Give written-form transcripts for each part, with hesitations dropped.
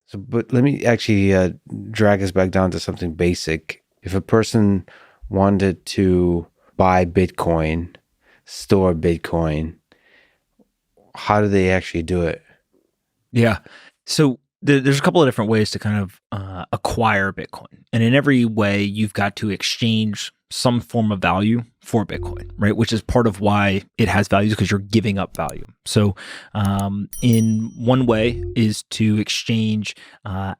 So, but let me actually drag us back down to something basic. If a person wanted to buy Bitcoin, store Bitcoin, how do they actually do it? Yeah. So there's a couple of different ways to kind of acquire Bitcoin. And in every way, you've got to exchange some form of value for Bitcoin, right? Which is part of why it has values, because you're giving up value. So in one way is to exchange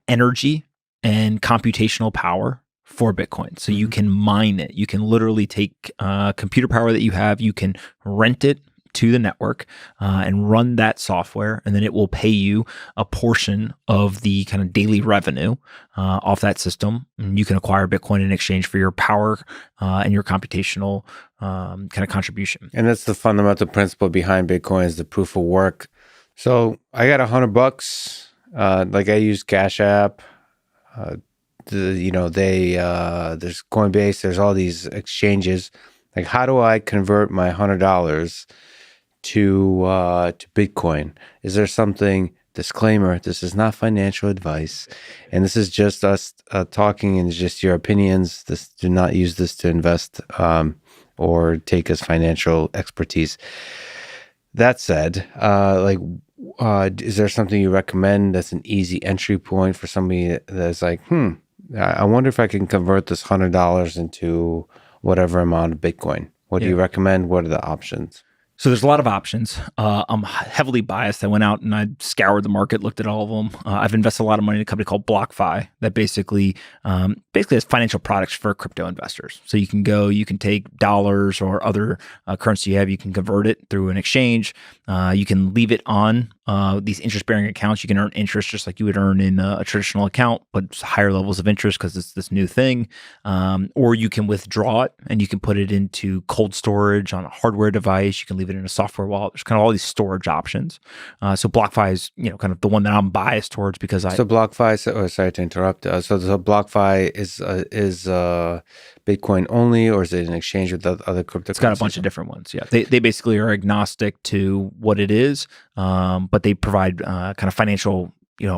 energy and computational power for Bitcoin. So you can mine it. You can literally take computer power that you have, you can rent it to the network and run that software, and then it will pay you a portion of the kind of daily revenue off that system. And you can acquire Bitcoin in exchange for your power and your computational kind of contribution. And that's the fundamental principle behind Bitcoin, is the proof of work. So I got $100. Like I use Cash App. There's Coinbase. There's all these exchanges. Like, how do I convert my $100 to Bitcoin? Is there something? Disclaimer: this is not financial advice, and this is just us talking, and it's just your opinions. Do not use this to invest or take as financial expertise. That said, is there something you recommend that's an easy entry point for somebody that's like, I wonder if I can convert this $100 into whatever amount of Bitcoin? What do you recommend? What are the options? So there's a lot of options. I'm heavily biased. I went out and I scoured the market, looked at all of them. I've invested a lot of money in a company called BlockFi that basically has financial products for crypto investors. So you can take dollars or other currency you have, you can convert it through an exchange. You can leave it on these interest-bearing accounts. You can earn interest just like you would earn in a traditional account, but it's higher levels of interest because it's this new thing. Or you can withdraw it and you can put it into cold storage on a hardware device. You can leave it in a software wallet. There's kind of all these storage options. So BlockFi is, kind of the one that I'm biased towards because So BlockFi. Sorry to interrupt. So BlockFi is Bitcoin only, or is it an exchange with other cryptocurrencies? It's got a bunch of different ones. Yeah, they basically are agnostic to what it is, but they provide kind of financial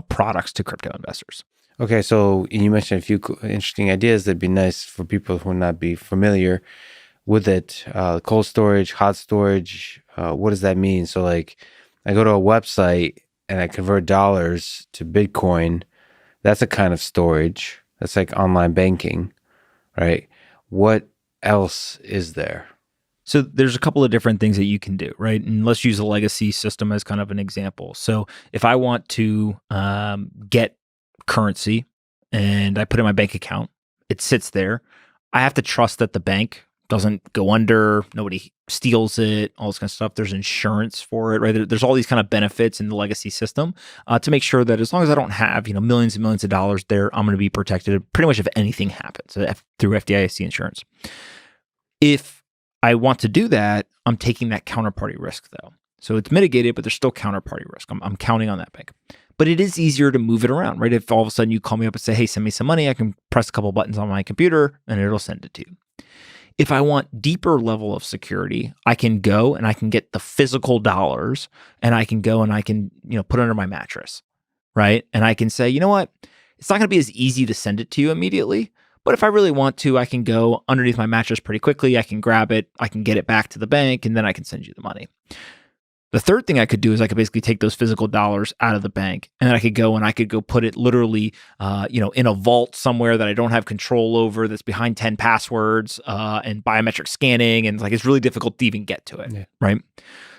products to crypto investors. Okay, so you mentioned a few interesting ideas that'd be nice for people who would not be familiar with it. Cold storage, hot storage. What does that mean? So like, I go to a website and I convert dollars to Bitcoin. That's a kind of storage. That's like online banking, right? What else is there? So there's a couple of different things that you can do, right? And let's use a legacy system as kind of an example. So if I want to get currency and I put it in my bank account, it sits there. I have to trust that the bank doesn't go under, nobody steals it, all this kind of stuff. There's insurance for it, right? There's all these kind of benefits in the legacy system to make sure that as long as I don't have, millions and millions of dollars there, I'm going to be protected pretty much if anything happens through FDIC insurance. If I want to do that, I'm taking that counterparty risk though. So it's mitigated, but there's still counterparty risk. I'm counting on that bank. But it is easier to move it around, right? If all of a sudden you call me up and say, hey, send me some money, I can press a couple buttons on my computer and it'll send it to you. If I want deeper level of security, I can go and I can get the physical dollars and I can go and I can, put it under my mattress, right? And I can say, you know what? It's not going to be as easy to send it to you immediately, but if I really want to, I can go underneath my mattress pretty quickly. I can grab it, I can get it back to the bank, and then I can send you the money. The third thing I could do is I could basically take those physical dollars out of the bank, and then I could go put it literally, in a vault somewhere that I don't have control over, that's behind 10 passwords and biometric scanning, and it's really difficult to even get to it, right?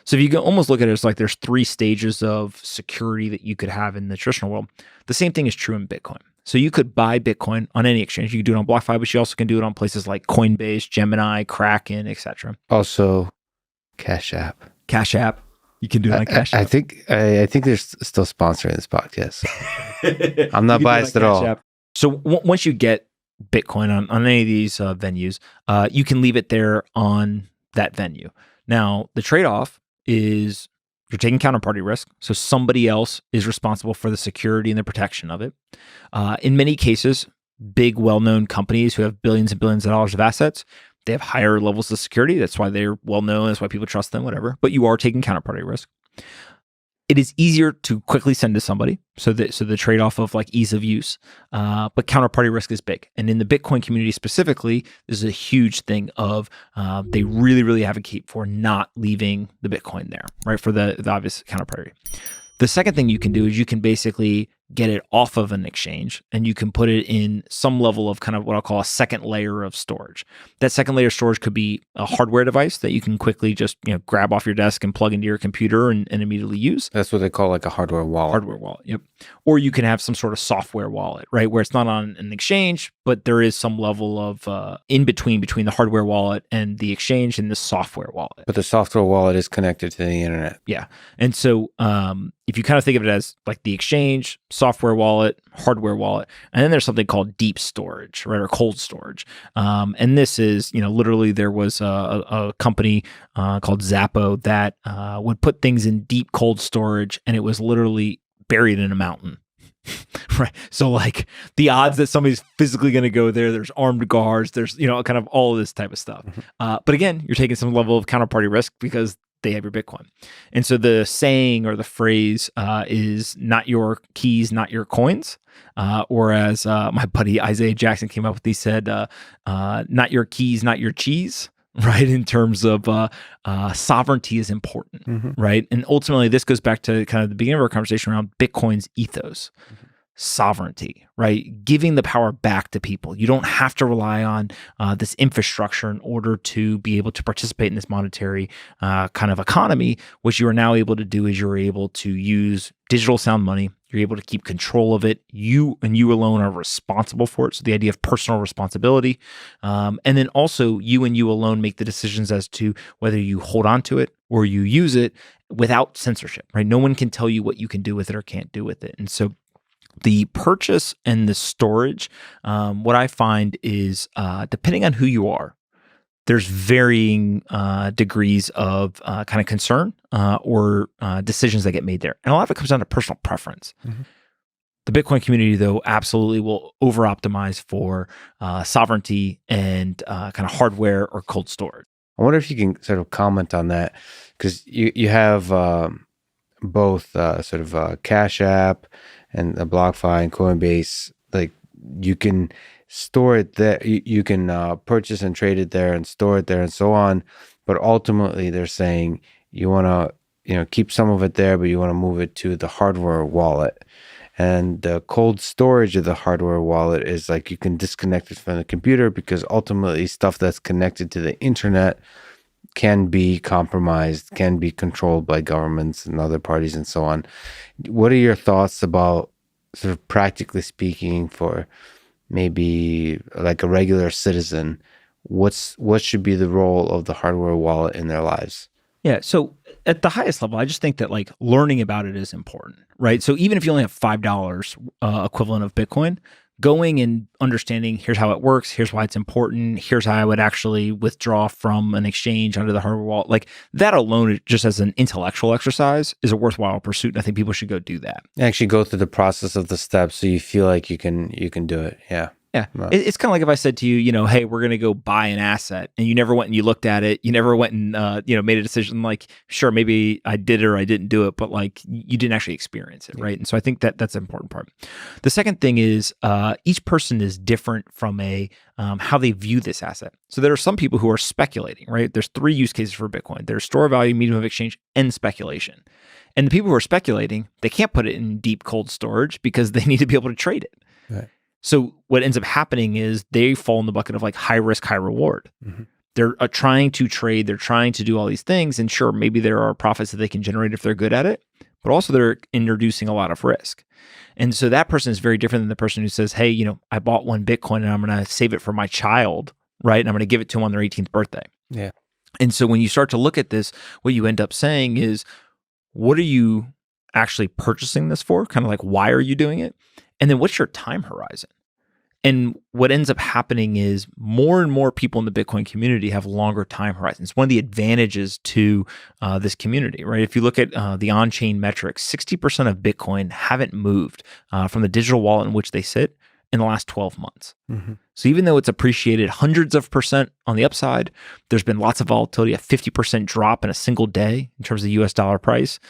So if you almost look at it as like there's 3 stages of security that you could have in the traditional world. The same thing is true in Bitcoin. So you could buy Bitcoin on any exchange. You could do it on BlockFi, but you also can do it on places like Coinbase, Gemini, Kraken, etc. Also, Cash App. Cash App. You can do it on Cash App. I think they're still sponsoring this podcast. I'm not biased at all. So once you get Bitcoin on any of these venues, you can leave it there on that venue. Now, the trade-off is you're taking counterparty risk. So somebody else is responsible for the security and the protection of it. In many cases, big, well-known companies who have billions and billions of dollars of assets, they have higher levels of security. That's why they're well-known. That's why people trust them, whatever. But you are taking counterparty risk. It is easier to quickly send to somebody. So the trade-off of like ease of use, but counterparty risk is big. And in the Bitcoin community specifically, this is a huge thing of they really, really advocate for not leaving the Bitcoin there, right? For the obvious counterparty. The second thing you can do is you can basically get it off of an exchange and you can put it in some level of kind of what I'll call a second layer of storage. That second layer of storage could be a hardware device that you can quickly just grab off your desk and plug into your computer and immediately use. That's what they call like a hardware wallet. Hardware wallet, yep. Or you can have some sort of software wallet, right? Where it's not on an exchange, but there is some level of in between the hardware wallet and the exchange and the software wallet. But the software wallet is connected to the internet. Yeah. And so if you kind of think of it as like the exchange, software wallet, hardware wallet, and then there's something called deep storage, right, or cold storage. And this is, literally there was a company called Zappo that would put things in deep cold storage, and it was literally buried in a mountain. Right. So like the odds that somebody's physically going to go there, there's armed guards, there's, kind of all of this type of stuff. But again, you're taking some level of counterparty risk because they have your Bitcoin. And so the saying or the phrase is not your keys, not your coins. Or as my buddy Isaiah Jackson came up with, he said, not your keys, not your cheese. Right, in terms of sovereignty is important, right? And ultimately, this goes back to kind of the beginning of our conversation around Bitcoin's ethos. Sovereignty, right? Giving the power back to people. You don't have to rely on this infrastructure in order to be able to participate in this monetary kind of economy. What you are now able to do is you're able to use digital sound money. You're able to keep control of it. You and you alone are responsible for it. So the idea of personal responsibility. And then also you and you alone make the decisions as to whether you hold on to it or you use it without censorship, right? No one can tell you what you can do with it or can't do with it. And so the purchase and the storage, what I find is depending on who you are, there's varying degrees of kind of concern or decisions that get made there. And a lot of it comes down to personal preference. The Bitcoin community, though, absolutely will over-optimize for sovereignty and kind of hardware or cold storage. I wonder if you can sort of comment on that, because you have both sort of Cash App and the BlockFi and Coinbase. Like you can store it there, you can purchase and trade it there and store it there and so on. But ultimately, they're saying you want to keep some of it there, but you want to move it to the hardware wallet. And the cold storage of the hardware wallet is like you can disconnect it from the computer, because ultimately stuff that's connected to the internet can be compromised, can be controlled by governments and other parties and so on. What are your thoughts about, sort of practically speaking, for maybe like a regular citizen, what should be the role of the hardware wallet in their lives? Yeah. So at the highest level, I just think that like learning about it is important, right? So even if you only have $5 equivalent of Bitcoin, going and understanding here's how it works, here's why it's important, here's how I would actually withdraw from an exchange under the hardware wallet, like that alone, just as an intellectual exercise, is a worthwhile pursuit. And I think people should go do that. Actually go through the process of the steps so you feel like you can do it. Yeah. Yeah. It's kind of like if I said to you, hey, we're going to go buy an asset, and you never went and you looked at it. You never went and, made a decision like, sure, maybe I did it or I didn't do it, but like you didn't actually experience it. Right. And so I think that's an important part. The second thing is each person is different from how they view this asset. So there are some people who are speculating, right? There's 3 use cases for Bitcoin. There's store of value, medium of exchange, and speculation. And the people who are speculating, they can't put it in deep cold storage because they need to be able to trade it. Right. So what ends up happening is they fall in the bucket of like high risk, high reward. They're trying to trade, they're trying to do all these things. And sure, maybe there are profits that they can generate if they're good at it, but also they're introducing a lot of risk. And so that person is very different than the person who says, hey, I bought 1 Bitcoin and I'm going to save it for my child, right? And I'm going to give it to them on their 18th birthday. Yeah. And so when you start to look at this, what you end up saying is, what are you actually purchasing this for? Kind of like, why are you doing it? And then what's your time horizon? And what ends up happening is more and more people in the Bitcoin community have longer time horizons. One of the advantages to this community, right? If you look at the on-chain metrics, 60% of Bitcoin haven't moved from the digital wallet in which they sit in the last 12 months. So even though it's appreciated hundreds of percent on the upside, there's been lots of volatility, a 50% drop in a single day in terms of the US dollar price.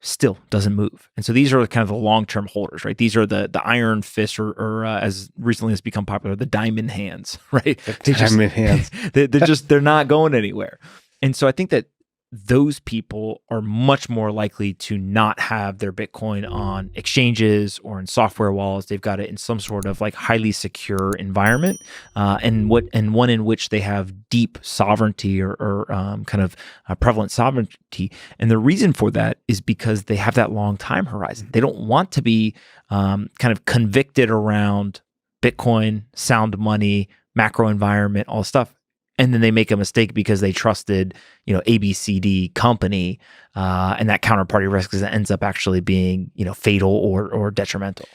still doesn't move. And so these are kind of the long-term holders, right? These are the iron fists, or as recently has become popular, the diamond hands, right? The diamond hands. They're not going anywhere. And so I think that those people are much more likely to not have their Bitcoin on exchanges or in software wallets. They've got it in some sort of like highly secure environment, and one in which they have deep sovereignty, or kind of prevalent sovereignty. And the reason for that is because they have that long time horizon. They don't want to be kind of convicted around Bitcoin, sound money, macro environment, all stuff, and then they make a mistake because they trusted, ABCD company, and that counterparty risk ends up actually being, fatal or detrimental.